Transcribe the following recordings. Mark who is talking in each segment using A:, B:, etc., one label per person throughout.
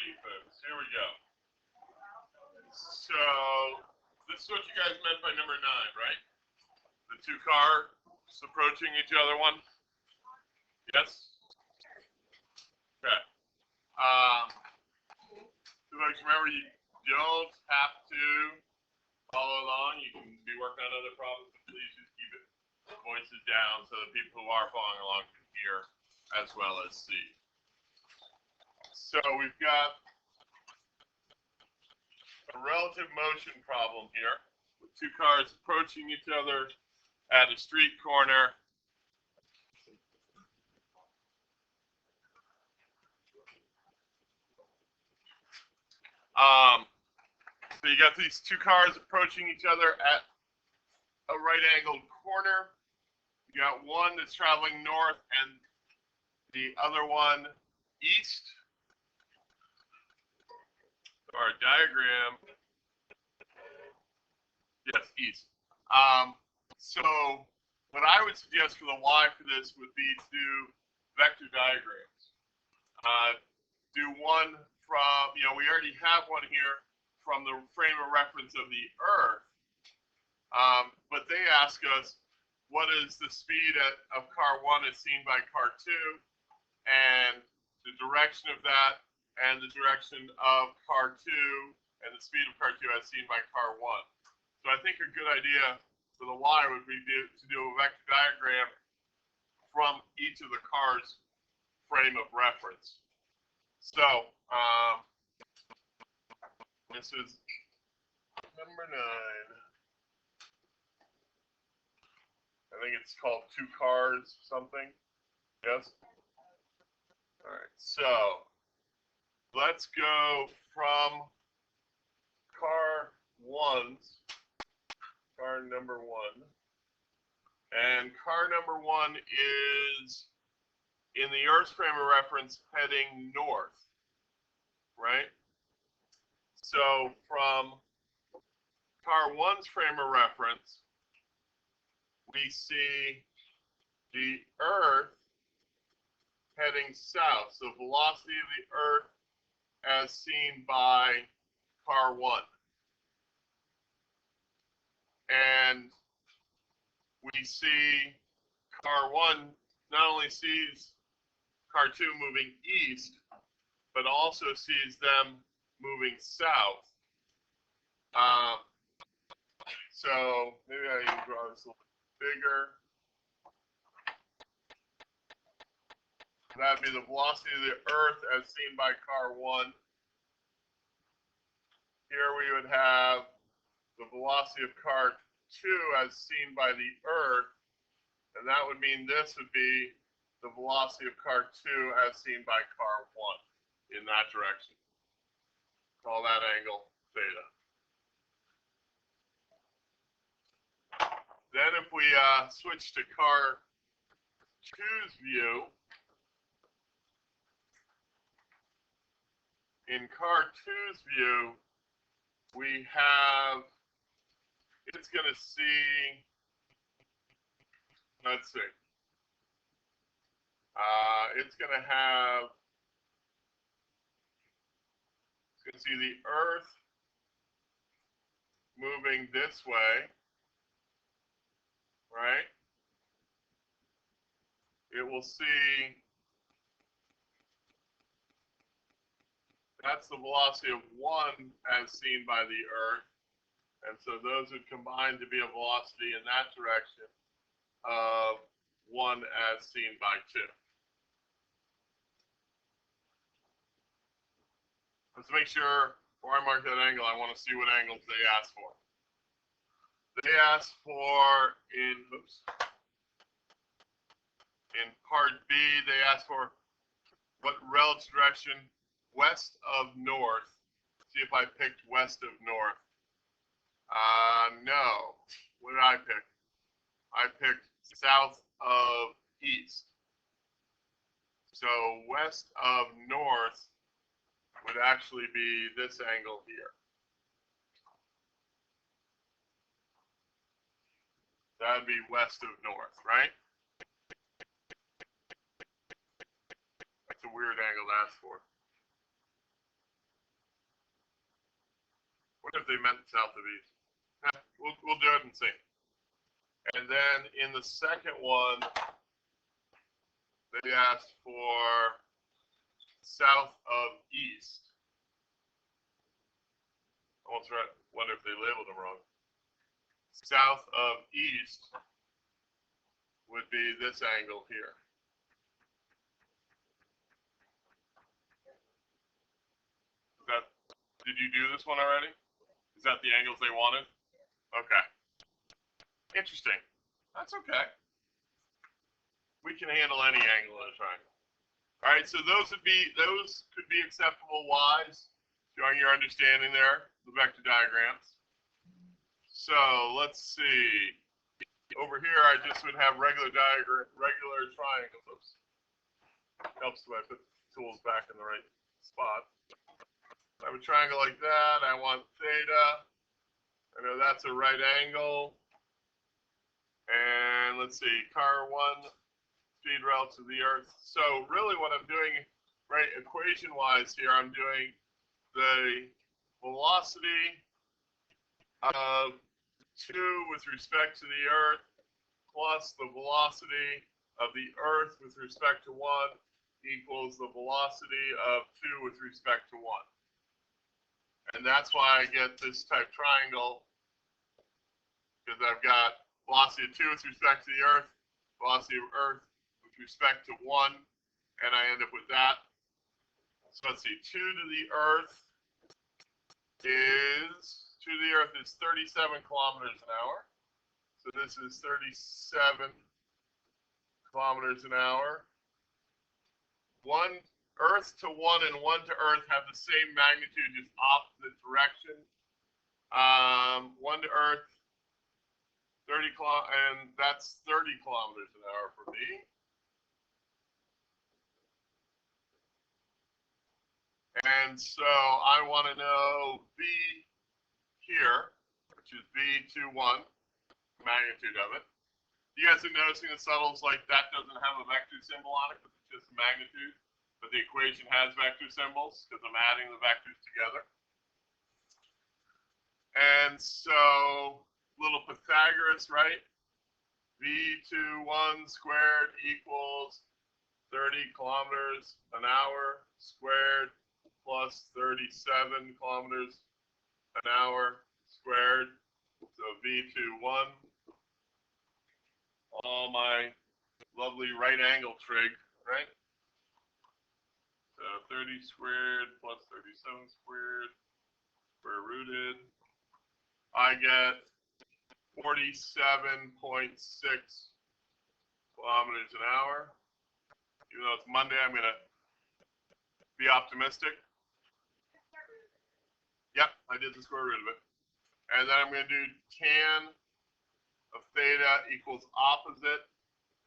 A: Alrighty, folks, here we go. So, this is what you guys meant by number 9, right? The two cars approaching each other, one? Yes? Okay. So folks, remember, you don't have to follow along. You can be working on other problems, but please just keep it voices down so that people who are following along can hear as well as see. So we've got a relative motion problem here with two cars approaching each other at a street corner. So you got these two cars approaching each other at a right-angled corner. You got one that's traveling north and the other one east. Our diagram, yes, east. So what I would suggest for the y for this would be to do vector diagrams. Do one from, we already have one here from the frame of reference of the Earth, but they ask us what is the speed of car 1 as seen by car 2, and the direction of that, and the direction of car 2, and the speed of car 2 as seen by car 1. So I think a good idea for the y would be to do a vector diagram from each of the cars' frame of reference. So this is number 9. I think it's called two cars something. Yes? All right, so let's go from car number 1. And car number 1 is in the Earth's frame of reference heading north, right? So from car 1's frame of reference, we see the Earth heading south. So velocity of the Earth as seen by car 1. And we see car 1 not only sees car 2 moving east, but also sees them moving south. So maybe I can draw this a little bit bigger. That'd be the velocity of the Earth as seen by car 1. Here we would have the velocity of car 2 as seen by the Earth, and that would mean this would be the velocity of car 2 as seen by car 1 in that direction. Call that angle theta. Then if we switch to car 2's view, in car 2's view, we have, it's going to see, let's see, it's going to have, it's going to see the Earth moving this way, right? It will see, that's the velocity of 1 as seen by the Earth. And so those would combine to be a velocity in that direction of 1 as seen by 2. Let's make sure, before I mark that angle, I want to see what angles they ask for. They ask for, in part B, they ask for what relative direction west of north. See if I picked west of north. No. What did I pick? I picked south of east. So west of north would actually be this angle here. That would be west of north, right? That's a weird angle to ask for. What if they meant south of east? We'll do it and see. And then in the second one, they asked for south of east. I almost wonder if they labeled them wrong. South of east would be this angle here. Did you do this one already? Is that the angles they wanted? Okay. Interesting. That's okay. We can handle any angle in a triangle. All right, so those could be acceptable Y's, showing your understanding there, the vector diagrams. So let's see. Over here, I just would have regular triangles. Oops. Helps if I put the tools back in the right spot. I have a triangle like that. I want theta. I know that's a right angle. And let's see, car 1, speed relative to the Earth. So really what I'm doing, right, equation-wise here, I'm doing the velocity of 2 with respect to the Earth plus the velocity of the Earth with respect to 1 equals the velocity of 2 with respect to 1. And that's why I get this type triangle, because I've got velocity of 2 with respect to the Earth, velocity of Earth with respect to 1, and I end up with that. So let's see, 2 to the Earth is 37 kilometers an hour. So this is 37 kilometers an hour. 1 Earth to 1 and 1 to Earth have the same magnitude, just opposite direction. 1 to Earth, 30 and that's 30 kilometers an hour for me. And so I want to know V here, which is V to 1, magnitude of it. You guys are noticing the subtles like that doesn't have a vector symbol on it, but it's just magnitude. But the equation has vector symbols because I'm adding the vectors together. And so, little Pythagoras, right? V to 1 squared equals 30 kilometers an hour squared plus 37 kilometers an hour squared. So V to 1. All my lovely right angle trig, right? So 30 squared plus 37 squared, square rooted. I get 47.6 kilometers an hour. Even though it's Monday, I'm going to be optimistic. Yep, I did the square root of it. And then I'm going to do tan of theta equals opposite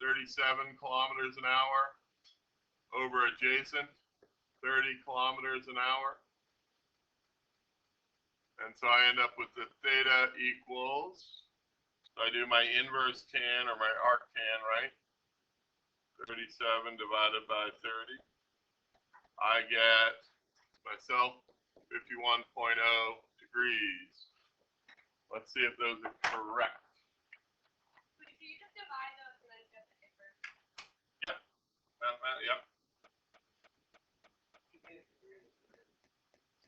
A: 37 kilometers an hour over adjacent 30 kilometers an hour. And so I end up with the theta equals, so I do my inverse tan or my arctan, right? 37 divided by 30. I get myself 51.0 degrees. Let's see if those are correct.
B: Wait, so you just divide those and then get the inverse?
A: Yep. Yep.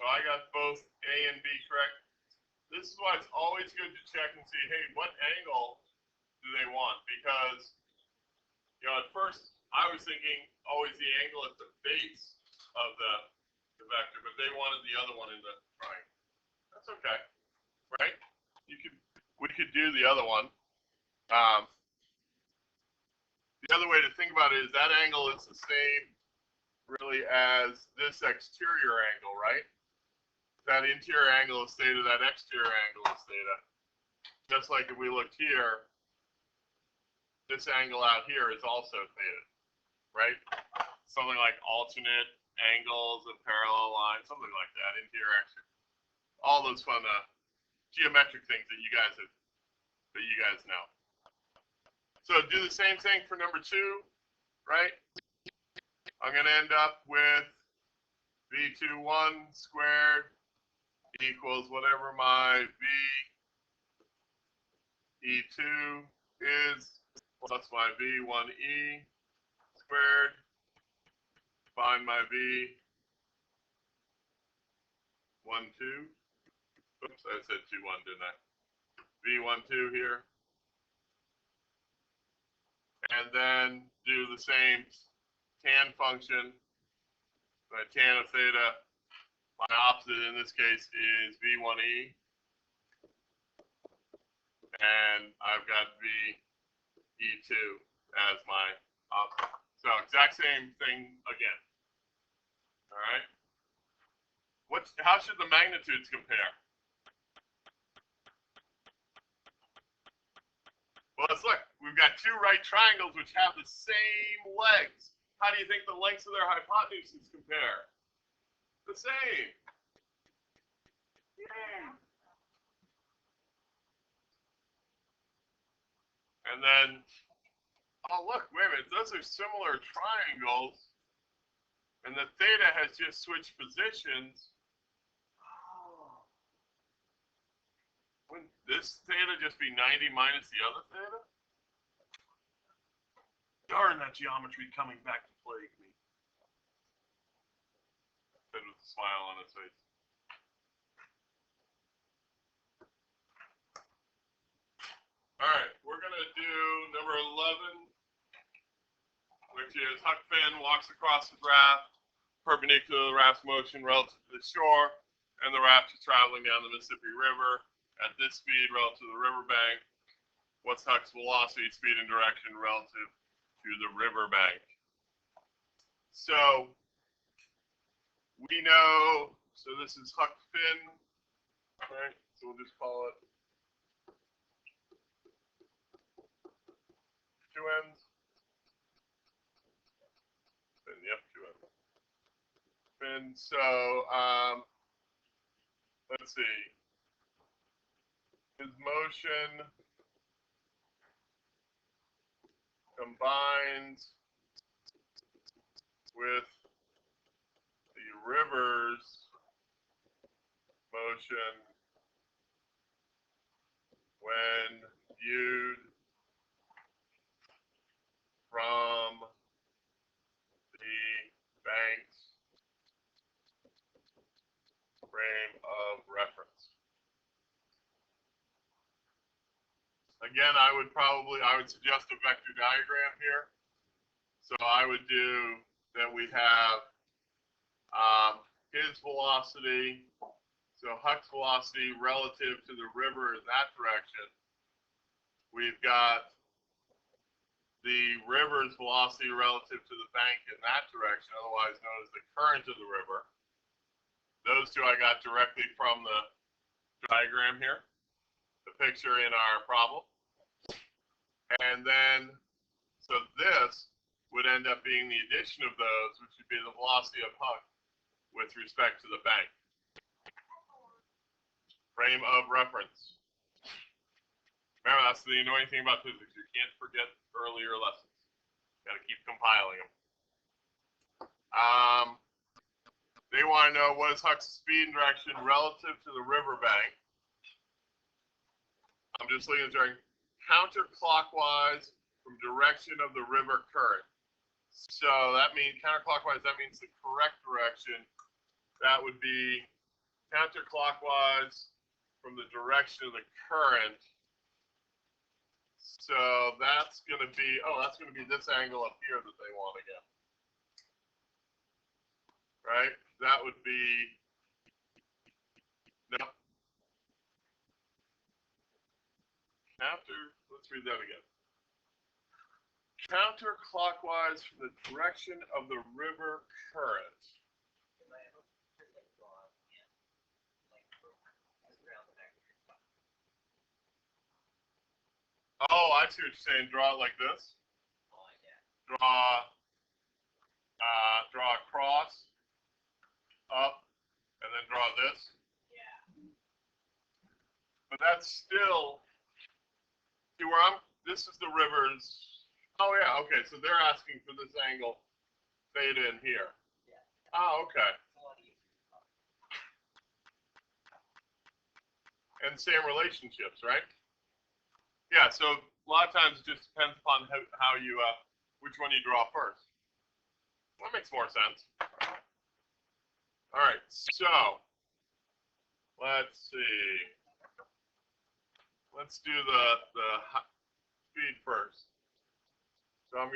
A: So I got both A and B correct. This is why it's always good to check and see, hey, what angle do they want? Because, you know, at first I was thinking always the angle at the base of the vector, but they wanted the other one in the triangle. That's okay, right? We could do the other one. The other way to think about it is that angle is the same really as this exterior angle, right? That interior angle is theta, that exterior angle is theta. Just like if we looked here, this angle out here is also theta, right? Something like alternate angles of parallel lines, something like that, interior, exterior. All those fun geometric things that you guys know. So do the same thing for number 2, right? I'm going to end up with V21 squared equals whatever my VE2 is plus my V1E squared. Find my V12. Oops, I said 2-1, didn't I? V12 here. And then do the same tan function. My tan of theta, my opposite in this case is V1E. And I've got VE2 as my opposite. So exact same thing again. All right. How should the magnitudes compare? Well, let's look. We've got two right triangles which have the same legs. How do you think the lengths of their hypotenuses compare? The same. Yeah. And then, oh look, wait a minute. Those are similar triangles. And the theta has just switched positions. Oh. Wouldn't this theta just be 90 minus the other theta? Darn that geometry coming back to plague me. Said with a smile on his face. All right, we're going to do number 11, which is Huck Finn walks across the raft, perpendicular to the raft's motion relative to the shore, and the raft is traveling down the Mississippi River at this speed relative to the riverbank. What's Huck's velocity, speed, and direction relative to the riverbank? So we know, so this is Huck Finn, right? So we'll just call it two ends. Finn, yep, two ends. Finn, so let's see. His motion combines with the river's motion when viewed from the bank's frame of reference. Again, I would suggest a vector diagram here. So I would do that we have his velocity, so Huck's velocity relative to the river in that direction. We've got the river's velocity relative to the bank in that direction, otherwise known as the current of the river. Those two I got directly from the diagram here, the picture in our problem. And then, so this would end up being the addition of those, which would be the velocity of Huck with respect to the bank. Frame of reference. Remember, that's the annoying thing about physics. You can't forget earlier lessons. Got to keep compiling them. They want to know what is Huck's speed and direction relative to the riverbank. I'm just looking at the counterclockwise from direction of the river current. So that means counterclockwise, that means the correct direction. That would be counterclockwise from the direction of the current. So that's going to be, that's going to be this angle up here that they want again. Right? That would be, no. Let's read that again. Counterclockwise from the direction of the river current. Oh, I see what you're saying. Draw it like this. Draw a cross up, and then draw this. But that's still, see where this is the river's, oh yeah, okay, so they're asking for this angle theta in here. Oh, okay. and same relationships, right? Yeah, so a lot of times it just depends upon how you, which one you draw first. That makes more sense. All right, so let's see. Let's do the speed first. So I'm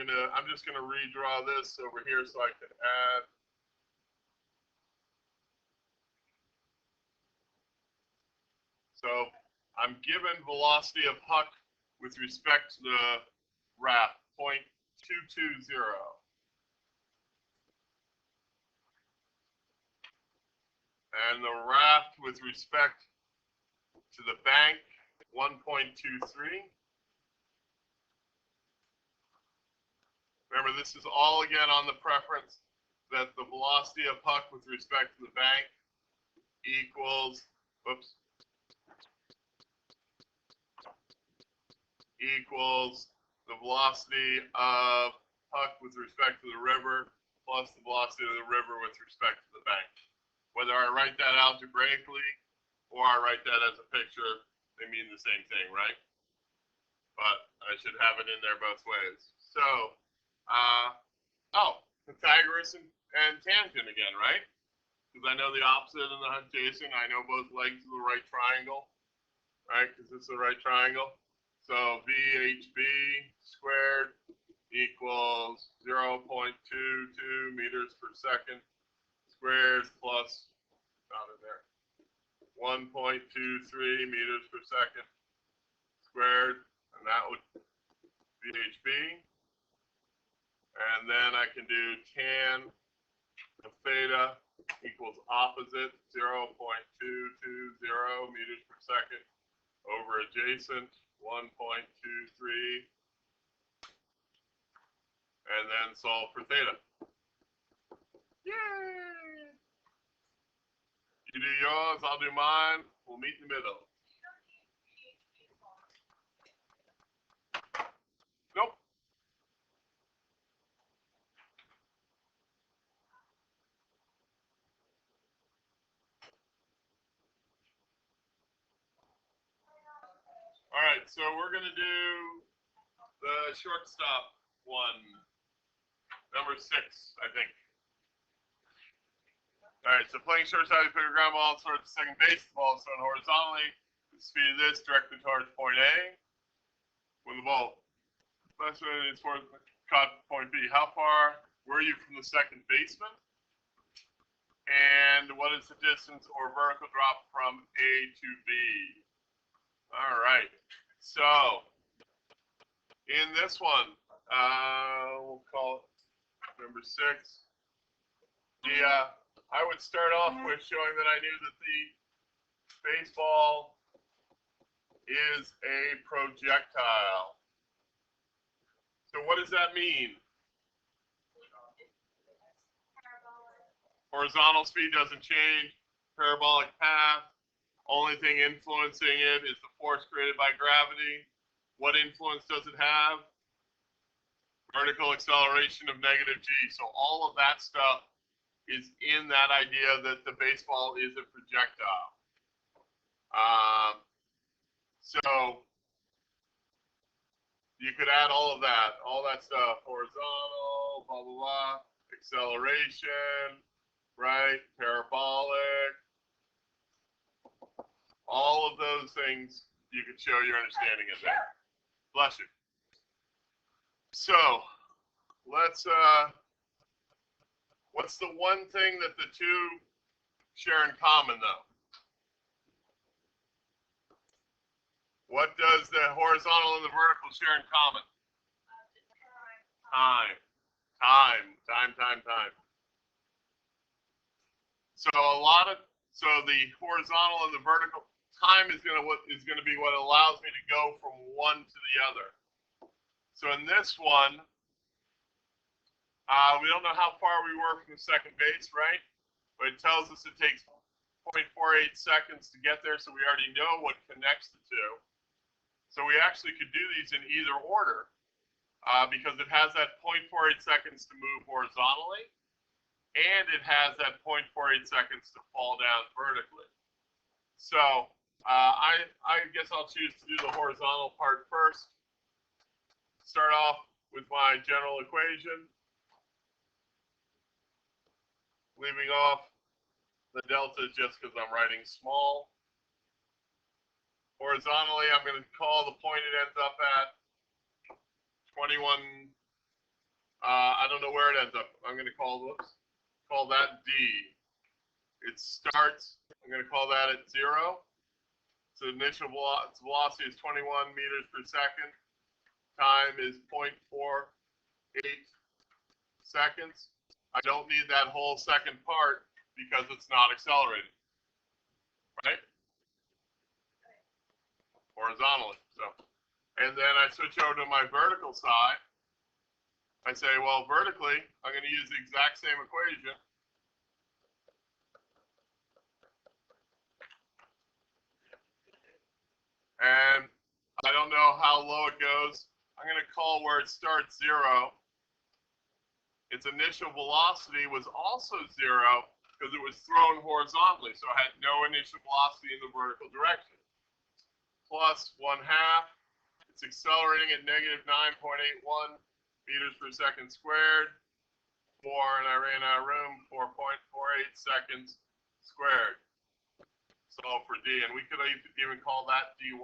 A: just gonna redraw this over here so I can add. So I'm given velocity of Huck with respect to the raft, 0.220. And the raft with respect to the bank, 1.23. Remember, this is all again on the preference that the velocity of Huck with respect to the bank equals, equals the velocity of Huck with respect to the river plus the velocity of the river with respect to the bank. Whether I write that algebraically or I write that as a picture, they mean the same thing, right? But I should have it in there both ways. So, Pythagoras and tangent again, right? Because I know the opposite and the adjacent. I know both legs of the right triangle, right? Because it's the right triangle. So VHB squared equals 0.22 meters per second squared plus, found it there, 1.23 meters per second squared, and that would VHB. And then I can do tan of theta equals opposite 0.220 meters per second over adjacent 1.23, and then solve for theta. Yay! You do yours, I'll do mine. We'll meet in the middle. Nope. All right, so we're going to do the shortstop one, number 6, I think. All right, so playing shortstop, you put a ground ball towards second base. The ball is thrown horizontally. The speed of this directly towards point A. When the ball is caught point B, how far were you from the second baseman? And what is the distance or vertical drop from A to B? All right, so in this one, we'll call it number 6. I would start off with showing that I knew that the baseball is a projectile. So what does that mean? Horizontal speed doesn't change. Parabolic path. Only thing influencing it is the force created by gravity. What influence does it have? Vertical acceleration of negative g. So all of that stuff is in that idea that the baseball is a projectile. So you could add all that stuff, horizontal, blah, blah, blah, acceleration, right, parabolic, all of those things you could show your understanding of that. Bless you. So let's, what's the one thing that the two share in common, though? What does the horizontal and the vertical share in common? Time. So so the horizontal and the vertical time is gonna be what allows me to go from one to the other. So in this one, we don't know how far we were from the second base, right? But it tells us it takes 0.48 seconds to get there, so we already know what connects the two. So we actually could do these in either order because it has that 0.48 seconds to move horizontally, and it has that 0.48 seconds to fall down vertically. So I guess I'll choose to do the horizontal part first. Start off with my general equation, leaving off the delta just because I'm writing small. Horizontally, I'm going to call the point it ends up at 21. I don't know where it ends up. I'm going to call that D. It starts, I'm going to call that at 0. So initial velocity is 21 meters per second. Time is 0.48 seconds. I don't need that whole second part because it's not accelerating, right? Horizontally. So, and then I switch over to my vertical side. I say, well, vertically, I'm going to use the exact same equation. And I don't know how low it goes. I'm going to call where it starts 0. Its initial velocity was also 0 because it was thrown horizontally, so it had no initial velocity in the vertical direction. Plus 1/2. It's accelerating at negative 9.81 meters per second squared. 4, and I ran out of room, 4.48 seconds squared. Solve for D, and we could even call that dy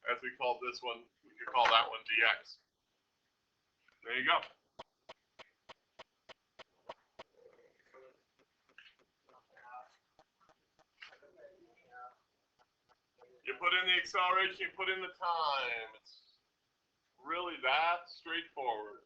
A: as we called this one. We could call that one dx. There you go. You put in the acceleration, you put in the time. It's really that straightforward.